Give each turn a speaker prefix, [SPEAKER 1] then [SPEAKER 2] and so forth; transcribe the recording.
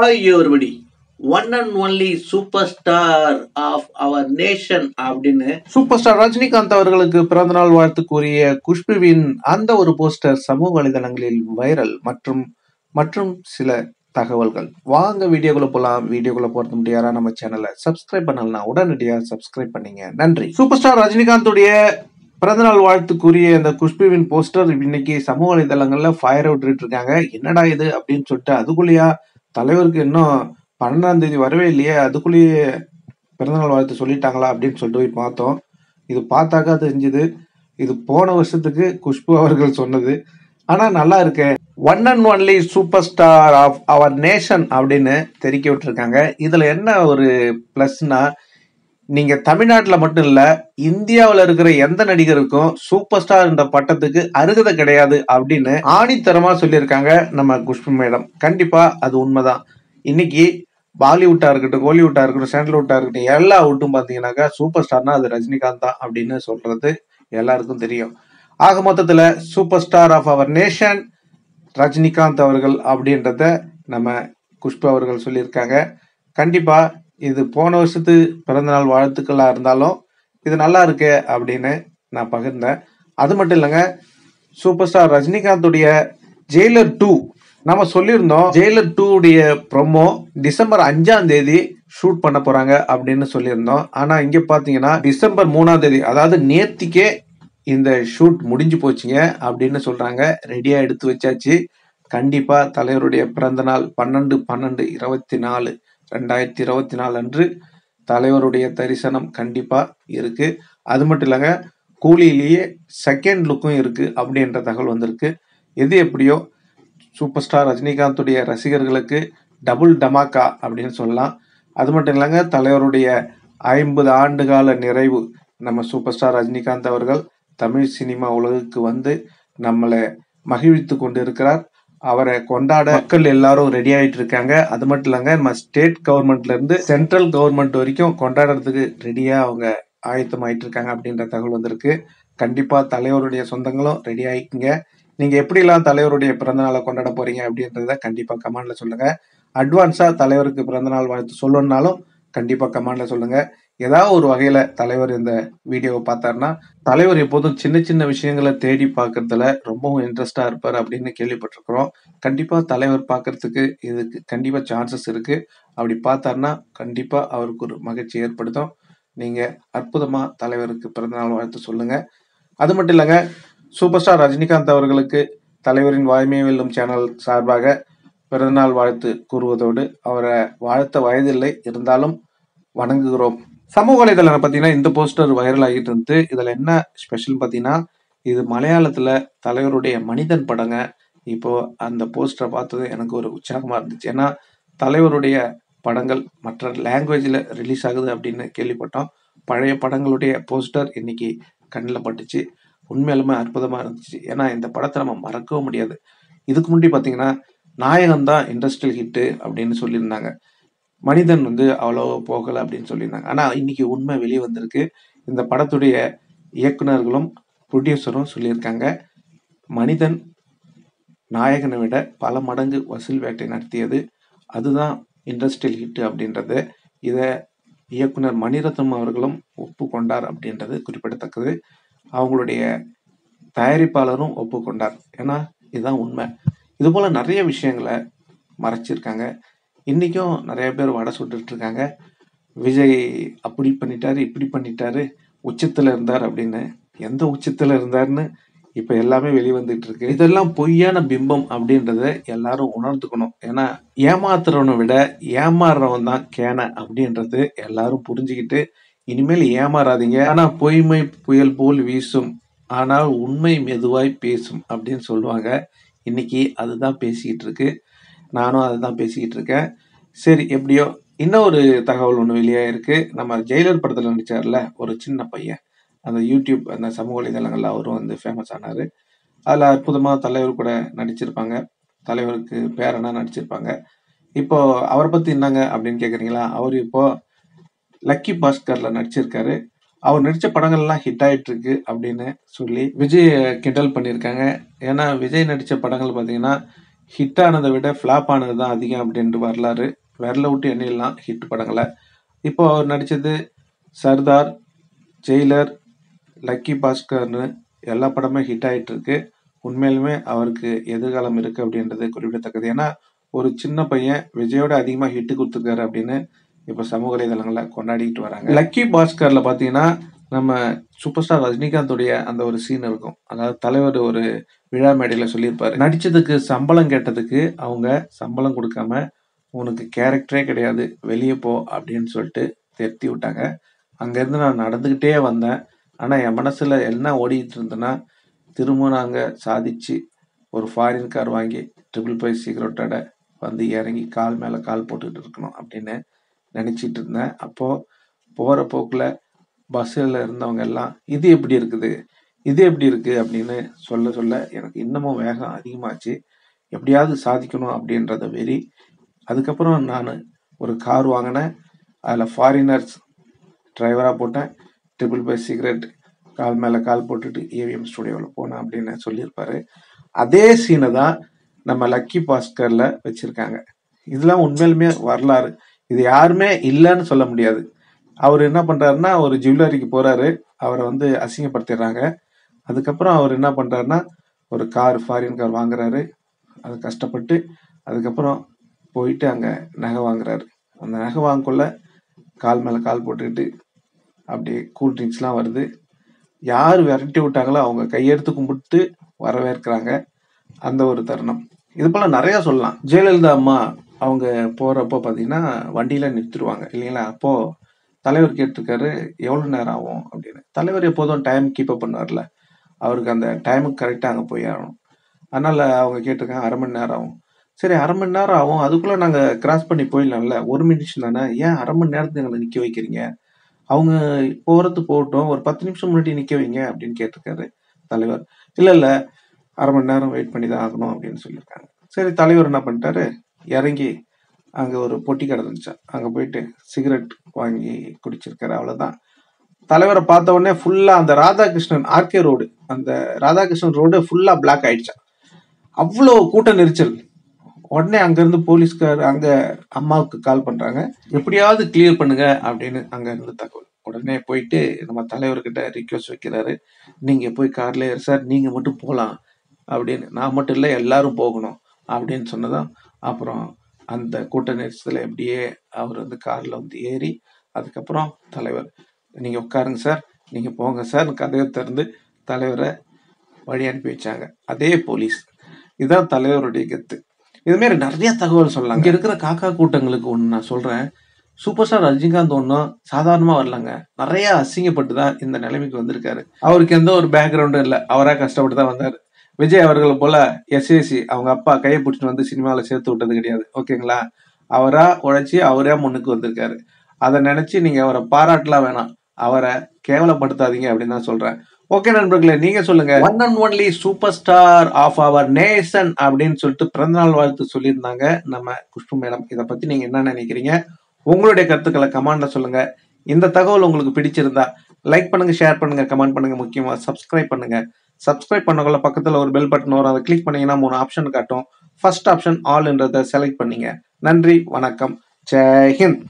[SPEAKER 1] Hi everybody, one and only superstar of our nation அப்படின்னு super star Rajinikanth அவர்களுக்கு பிறந்தநாள் வாழ்த்து கூறிய குஷ்புவின் அந்த ஒரு போஸ்டர் சமூக வலைதளங்களில் வைரல் மற்றும் சில தகவல்கள். வாங்க வீடியோக்குள்ள போலாம். வீடியோக்குள்ள போறது முடியாதா நம்ம சேனலை சப்ஸ்கிரைப் பண்ணலன்னா உடனடியாக சப்ஸ்கிரைப் பண்ணீங்க. நன்றி. சூப்பர் ஸ்டார் ரஜினிகாந்துடைய பிறந்தநாள் வாழ்த்து கூறிய இந்த குஷ்புவின் போஸ்டர் இன்னைக்கு சமூக வலைதளங்கள்ல ஃபயர் விட்டுட்டு இருக்காங்க. என்னடா இது அப்படின்னு சொல்லிட்டு, அதுக்குள்ளேயா தலைவருக்கு இன்னும் 12ஆம் தேதி வரவே இல்லையே, அதுக்குள்ளேயே பிறந்தநாள் வாழ்த்து சொல்லிட்டாங்களா அப்படின்னு சொல்லிட்டு போய் பார்த்தோம். இது பார்த்தாக்கா தெரிஞ்சுது, இது போன வருஷத்துக்கு குஷ்பு அவர்கள் சொன்னது. ஆனா நல்லா இருக்கு. One and only super star of our nation அப்படின்னு தெரிவிக்க விட்டுருக்காங்க. இதுல என்ன ஒரு பிளஸ்னா, நீங்க தமிழ்நாட்டில் மட்டும் இல்ல, இந்தியாவில் இருக்கிற எந்த நடிகருக்கும் சூப்பர் ஸ்டார் என்ற பட்டத்துக்கு அருகதை கிடையாது அப்படின்னு ஆணித்தரமா சொல்லியிருக்காங்க நம்ம குஷ்பு மேடம். கண்டிப்பா அது உண்மைதான். இன்னைக்கு பாலிவுட்டா இருக்கட்டும், கோலிவுட்டா இருக்கட்டும், சாண்டல்வுட்டா இருக்கட்டும், எல்லா விட்டும் பாத்தீங்கன்னாக்கா சூப்பர் ஸ்டார்னா அது ரஜினிகாந்த் தான் அப்படின்னு சொல்றது எல்லாருக்கும் தெரியும். ஆக மொத்தத்துல super star of our nation Rajinikanth அவர்கள் அப்படின்றத நம்ம குஷ்பு அவர்கள் சொல்லியிருக்காங்க. கண்டிப்பா இது போன வருஷத்து பிறந்தநாள் வாழ்த்துக்களா இருந்தாலும் இது நல்லா இருக்கு அப்படின்னு நான் பகிர்ந்தேன். அது மட்டும் இல்லைங்க, சூப்பர் ஸ்டார் ரஜினிகாந்துடைய ஜெயிலர் 2 நம்ம சொல்லியிருந்தோம். ஜெயிலர் 2 உடைய ப்ரொமோ டிசம்பர் 5ஆம் தேதி ஷூட் பண்ண போறாங்க அப்படின்னு சொல்லியிருந்தோம். ஆனா இங்க பாத்தீங்கன்னா டிசம்பர் 3ஆம் தேதி, அதாவது நேத்திக்கே இந்த ஷூட் முடிஞ்சு போச்சுங்க அப்படின்னு சொல்றாங்க. ரெடியா எடுத்து வச்சாச்சு. கண்டிப்பா தலைவருடைய பிறந்த நாள் 12/12/24 2024 அன்று தலைவருடைய தரிசனம் கண்டிப்பா இருக்கு. அது மட்டும் இல்லைங்க, கூலியிலேயே செகண்ட் லுக்கும் இருக்கு அப்படின்ற தகவல் வந்திருக்கு. எது எப்படியோ சூப்பர் ஸ்டார் ரஜினிகாந்துடைய ரசிகர்களுக்கு டபுள் டமாக்கா அப்படின்னு சொல்லலாம். அது மட்டும் இல்லைங்க, தலைவருடைய 50 ஆண்டு கால நிறைவு நம்ம சூப்பர் ஸ்டார் ரஜினிகாந்த் அவர்கள் தமிழ் சினிமா உலகுக்கு வந்து நம்மளை மகிழ்வித்து கொண்டு இருக்கிறார். அவரை கொண்டாட மக்கள் எல்லாரும் ரெடி ஆயிட்டு இருக்காங்க. அது மட்டும் இல்லைங்க, நம்ம ஸ்டேட் கவர்மெண்ட்ல இருந்து சென்ட்ரல் கவர்மெண்ட் வரைக்கும் கொண்டாடுறதுக்கு ரெடியா அவங்க ஆயத்தமாயிட்டு இருக்காங்க அப்படின்ற தகவல் வந்திருக்கு. கண்டிப்பா தலைவருடைய சொந்தங்களும் ரெடி ஆயிக்குங்க. நீங்க எப்படிலாம் தலைவருடைய பிறந்தநாளை கொண்டாட போறீங்க அப்படின்றத கண்டிப்பா கமெண்ட்ல சொல்லுங்க. அட்வான்ஸா தலைவருக்கு பிறந்தநாள் வாழ்த்து சொல்லணும்னாலும் கண்டிப்பா கமெண்ட்ல சொல்லுங்க. ஏதாவது ஒரு வகையில தலைவர் இந்த வீடியோவை பார்த்தாருன்னா, தலைவர் எப்போதும் சின்ன சின்ன விஷயங்களை தேடி பார்க்கறதுல ரொம்பவும் இன்ட்ரெஸ்டா இருப்பார் அப்படின்னு கேள்விப்பட்டிருக்கிறோம். கண்டிப்பா தலைவர் பார்க்கறதுக்கு இதுக்கு கண்டிப்பா சான்சஸ் இருக்கு. அப்படி பார்த்தாருன்னா கண்டிப்பா அவருக்கு ஒரு மகிழ்ச்சி ஏற்படுத்தும். நீங்க அற்புதமா தலைவருக்கு பிறந்தநாள் வாழ்த்து சொல்லுங்க. அது மட்டும் இல்லைங்க, சூப்பர் ஸ்டார் ரஜினிகாந்த் அவர்களுக்கு தலைவரின் வாய்மை வெல்லும் சேனல் சார்பாக பிறந்தநாள் வாழ்த்து கூறுவதோடு, அவரை வாழ்த்த வயதில்லை, இருந்தாலும் வணங்குகிறோம். சமூக வலைதளம் பார்த்தீங்கன்னா இந்த போஸ்டர் வைரல் ஆகிட்டு இருந்து, இதுல என்ன ஸ்பெஷல் பார்த்தீங்கன்னா, இது மலையாளத்துல தலைவருடைய மனிதன் படங்க. இப்போ அந்த போஸ்டரை பார்த்தது எனக்கு ஒரு உற்சாகமா இருந்துச்சு. ஏன்னா தலைவருடைய படங்கள் மற்ற லாங்குவேஜ்ல ரிலீஸ் ஆகுது அப்படின்னு கேள்விப்பட்டோம். பழைய படங்களுடைய போஸ்டர் இன்னைக்கு கண்ணில் பட்டுச்சு. உண்மையாலுமே அற்புதமா இருந்துச்சு. ஏன்னா இந்த படத்தை நம்ம மறக்கவும் முடியாது. இதுக்கு முன்னாடி பார்த்தீங்கன்னா நாயகன் தான் இண்டஸ்ட்ரியல் ஹிட்டு அப்படின்னு சொல்லியிருந்தாங்க. மனிதன் வந்து அவ்வளோ போகலை அப்படின்னு சொல்லியிருந்தாங்க. ஆனா இன்னைக்கு உண்மை வெளியே வந்திருக்கு. இந்த படத்துடைய இயக்குனர்களும் ப்ரொடியூசரும் சொல்லியிருக்காங்க, மனிதன் நாயகனை விட பல மடங்கு வசூல் வேட்டை நடத்தியது, அதுதான் இண்டஸ்ட்ரியல் ஹிட் அப்படின்றது. இதை இயக்குனர் மணிரத்னம் அவர்களும் ஒப்புக்கொண்டார் அப்படின்றது குறிப்பிடத்தக்கது. அவங்களுடைய தயாரிப்பாளரும் ஒப்புக்கொண்டார். ஏன்னா இதுதான் உண்மை. இது போல நிறைய விஷயங்களை மறைச்சிருக்காங்க. இன்னைக்கும் நிறைய பேர் வடை சுட்டுட்டு இருக்காங்க. விஜய் அப்படி பண்ணிட்டாரு, இப்படி பண்ணிட்டாரு, உச்சத்துல இருந்தார் அப்படின்னு. எந்த உச்சத்துல இருந்தாருன்னு இப்ப எல்லாமே வெளிவந்துட்டு இருக்கு. இதெல்லாம் பொய்யான பிம்பம் அப்படின்றத எல்லாரும் உணர்ந்துக்கணும். ஏன்னா ஏமாத்துறவனை விட ஏமாறுறவன் தான் கேன அப்படின்றது எல்லாரும் புரிஞ்சுக்கிட்டு இனிமேல் ஏமாறாதீங்க. ஆனா பொய்மை புயல் போல் வீசும், ஆனால் உண்மை மெதுவாய் பேசும் அப்படின்னு சொல்லுவாங்க. இன்னைக்கு அதுதான் பேசிக்கிட்டு இருக்கு. நானும் அதுதான் பேசிக்கிட்டு இருக்கேன். சரி, எப்படியோ இன்னொரு தகவல் ஒன்று வெளியாயிருக்கு. நம்ம ஜெயிலர் படத்துல நடிச்சார்ல ஒரு சின்ன பையன், அந்த யூடியூப் அந்த சமூக வலைதளங்கள்ல அவரும் வந்து ஃபேமஸ் ஆனாரு. அதுல அற்புதமா தலைவர் கூட நடிச்சிருப்பாங்க. தலைவருக்கு பேரனா நடிச்சிருப்பாங்க. இப்போ அவரை பத்தி என்னங்க அப்படின்னு கேக்குறீங்களா? அவர் இப்போ லக்கி பாஸ்கர்ல நடிச்சிருக்காரு. அவர் நடிச்ச படங்கள்லாம் ஹிட் ஆயிட்டு இருக்கு அப்படின்னு சொல்லி விஜய் கிண்டல் பண்ணியிருக்காங்க. ஏன்னா விஜய் நடிச்ச படங்கள் பார்த்தீங்கன்னா ஹிட் ஆனதை விட ஃப்ளாப் ஆனது தான் அதிகம் அப்படின்ட்டு வரலாறு. விரல விட்டு எண்ணிடலாம் ஹிட் படங்களை. இப்போ அவர் நடித்தது சர்தார், ஜெயிலர், லக்கி பாஸ்கர்னு எல்லா படமே ஹிட் ஆகிட்டு இருக்கு. உண்மையிலுமே அவருக்கு எதிர்காலம் இருக்குது அப்படின்றது குறிப்பிடத்தக்கது. ஏன்னா ஒரு சின்ன பையன் விஜயோட அதிகமாக ஹிட்டு கொடுத்துருக்காரு அப்படின்னு இப்போ சமூக வலைதளங்களில் கொண்டாடிட்டு வராங்க. லக்கி பாஸ்கரில் பார்த்தீங்கன்னா நம்ம சூப்பர் ஸ்டார் ரஜினிகாந்தோடைய அந்த ஒரு சீன் இருக்கும். அதாவது தலைவர் ஒரு விழா மேடையில் சொல்லியிருப்பாரு, நடிச்சதுக்கு சம்பளம் கேட்டதுக்கு அவங்க சம்பளம் கொடுக்காம உனக்கு கேரக்டரே கிடையாது வெளியே போ அப்படின்னு சொல்லிட்டு திருத்தி விட்டாங்க. அங்கேருந்து நான் நடந்துக்கிட்டே வந்தேன். ஆனால் என் மனசில் என்ன ஓடிக்கிட்டு இருந்தேன்னா, திரும்ப நாங்கள் சாதிச்சு ஒரு ஃபாரின் கார் வாங்கி 555 சிகரெட்டோட வந்து இறங்கி கால் மேலே கால் போட்டுக்கிட்டு இருக்கணும் அப்படின்னு நினச்சிட்டு இருந்தேன். அப்போது போகிற போக்கில் பஸ்ஸில் இருந்தவங்க எல்லாம் இது எப்படி இருக்குது, இது எப்படி இருக்குது அப்படின்னு சொல்ல சொல்ல எனக்கு இன்னமும் வேகம் அதிகமாச்சு. எப்படியாவது சாதிக்கணும் அப்படின்றத வெறி. அதுக்கப்புறம் நான் ஒரு கார் வாங்கினேன். அதில் ஃபாரினர்ஸ் டிரைவராக போட்டேன். 555 சிகரெட் கால் மேலே கால் போட்டுட்டு ஏவிஎம் ஸ்டுடியோவில் போனேன் அப்படின்னு சொல்லியிருப்பாரு. அதே சீனை தான் நம்ம லக்கி பாஸ்கரில் வச்சுருக்காங்க. இதெல்லாம் உண்மையிலுமே வரலாறு. இது யாருமே இல்லைன்னு சொல்ல முடியாது. அவர் என்ன பண்ணுறாருன்னா, ஒரு ஜுவல்லரிக்கு போகிறாரு, அவரை வந்து அசிங்கப்படுத்திடுறாங்க. அதுக்கப்புறம் அவர் என்ன பண்ணுறாருன்னா, ஒரு கார் ஃபாரின் கார் வாங்குறாரு. அது கஷ்டப்பட்டு அதுக்கப்புறம் போயிட்டு அங்கே நகை வாங்குறாரு. அந்த நகை வாங்கக்குள்ள கால் மேலே கால் போட்டுக்கிட்டு அப்படியே கூல் ட்ரிங்க்ஸ்லாம் வருது. யார் விரட்டி விட்டாங்களோ அவங்க கையெடுத்து கும்பிட்டு வரவேற்கிறாங்க. அந்த ஒரு தருணம். இது போல் நிறையா சொல்லலாம். ஜெயலலிதா அம்மா அவங்க போகிறப்போ பார்த்தீங்கன்னா வண்டியில் நிறுத்திடுவாங்க இல்லைங்களா. அப்போது தலைவர் கேட்டிருக்காரு எவ்வளோ நேரம் ஆகும் அப்படின்னு. தலைவர் எப்போதும் டைம் கீப்பப் பண்ணுவார்ல, அவருக்கு அந்த டைமுக்கு கரெக்டாக அங்கே போய் ஆகணும். அதனால் அவங்க கேட்டிருக்காங்க 1/2 மணி நேரம் ஆகும். சரி 1/2 மணி நேரம் ஆகும், அதுக்குள்ளே நாங்கள் கிராஸ் பண்ணி போயிடலாம்ல, 1 நிமிஷம் தானே, ஏன் 1/2 மணி நேரத்துக்கு எங்களை நிற்க வைக்கிறீங்க, அவங்க போகிறது போகட்டும், ஒரு 10 நிமிஷம் முன்னாடி நிற்க வைங்க அப்படின்னு கேட்டிருக்காரு தலைவர். இல்லை 1/2 மணி நேரம் வெயிட் பண்ணி தான் ஆகணும் அப்படின்னு சொல்லியிருக்காங்க. சரி தலைவர் என்ன பண்ணிட்டாரு, இறங்கி அங்கே ஒரு பொட்டி கடை இருந்துச்சு, அங்கே போயிட்டு சிகரெட் வாங்கி குடிச்சிருக்காரு. அவ்வளோதான். தலைவரை பார்த்த உடனே ஃபுல்லாக அந்த ராதாகிருஷ்ணன் ஆர்கே ரோடு, அந்த ராதாகிருஷ்ணன் ரோடு ஃபுல்லாக பிளாக் ஆயிடுச்சா. அவ்வளோ கூட்ட நெரிச்சல். உடனே அங்கேருந்து போலீஸ்கார் அங்கே அம்மாவுக்கு கால் பண்ணுறாங்க, எப்படியாவது கிளியர் பண்ணுங்க அப்படின்னு அங்கே இருந்து தகவல். உடனே போயிட்டு நம்ம தலைவர்கிட்ட ரிக்வெஸ்ட் வைக்கிறாரு, நீங்கள் போய் கார்ல சார் நீங்கள் மட்டும் போகலாம் அப்படின்னு. நான் மட்டும் இல்லை எல்லாரும் போகணும் அப்படின்னு சொன்னதான். அப்புறம் அந்த கூட்ட நெரிசலில் எப்படியே அவர் வந்து காரில் வந்து ஏறி அதுக்கப்புறம் தலைவர் நீங்கள் உட்காருங்க சார், நீங்கள் போங்க சார் கதையை திறந்து தலைவரை வழி அனுப்பி வச்சாங்க. அதே போலீஸ். இதுதான் தலைவருடைய கெத்து. இதுமாரி நிறைய தகவல் சொல்லலாம். இங்கே இருக்கிற காக்கா கூட்டங்களுக்கு ஒன்று நான் சொல்கிறேன், சூப்பர் ஸ்டார் ரஜினிகாந்த் ஒன்றும் சாதாரணமாக வரலாங்க. நிறைய அசிங்கப்பட்டு தான் இந்த நிலைமைக்கு வந்திருக்காரு. அவருக்கு எந்த ஒரு பேக்ரவுண்டும் இல்லை, அவராக கஷ்டப்பட்டு தான் வந்தார். விஜய் அவர்களை போல எஸ்ஏசி அவங்க அப்பா கையை பிடிச்சிட்டு வந்து சினிமாவில் சேர்த்து விட்டது கிடையாது. ஓகேங்களா. அவராக உழைச்சி அவரே முன்னுக்கு வந்திருக்காரு. அதை நினச்சி நீங்கள் அவரை பாராட்டலாம் வேணாம், அவரை கேவலப்படுத்தாதீங்க அப்படின்னு தான் சொல்கிறேன். ஓகே நண்பர்களே, நீங்க சொல்லுங்க. One and only super star of our nation அப்படின்னு சொல்லிட்டு பிறந்தநாள் வாழ்த்து சொல்லியிருந்தாங்க நம்ம குஷ்பு மேடம். இதை பத்தி நீங்க என்ன நினைக்கிறீங்க? உங்களுடைய கருத்துக்களை கமெண்ட்ல சொல்லுங்க. இந்த தகவல் உங்களுக்கு பிடிச்சிருந்தா லைக் பண்ணுங்க, ஷேர் பண்ணுங்க, கமெண்ட் பண்ணுங்க, முக்கியமா சப்ஸ்கிரைப் பண்ணுங்க. சப்ஸ்கிரைப் பண்ணக்குள்ள பக்கத்துல ஒரு பெல் பட்டன் வரும், அதை கிளிக் பண்ணீங்கன்னா 3 ஆப்ஷன் காட்டும். ஃபர்ஸ்ட் ஆப்ஷன் ஆல்ன்றதை செலக்ட் பண்ணீங்க. நன்றி, வணக்கம், ஜெய் ஹிந்த்.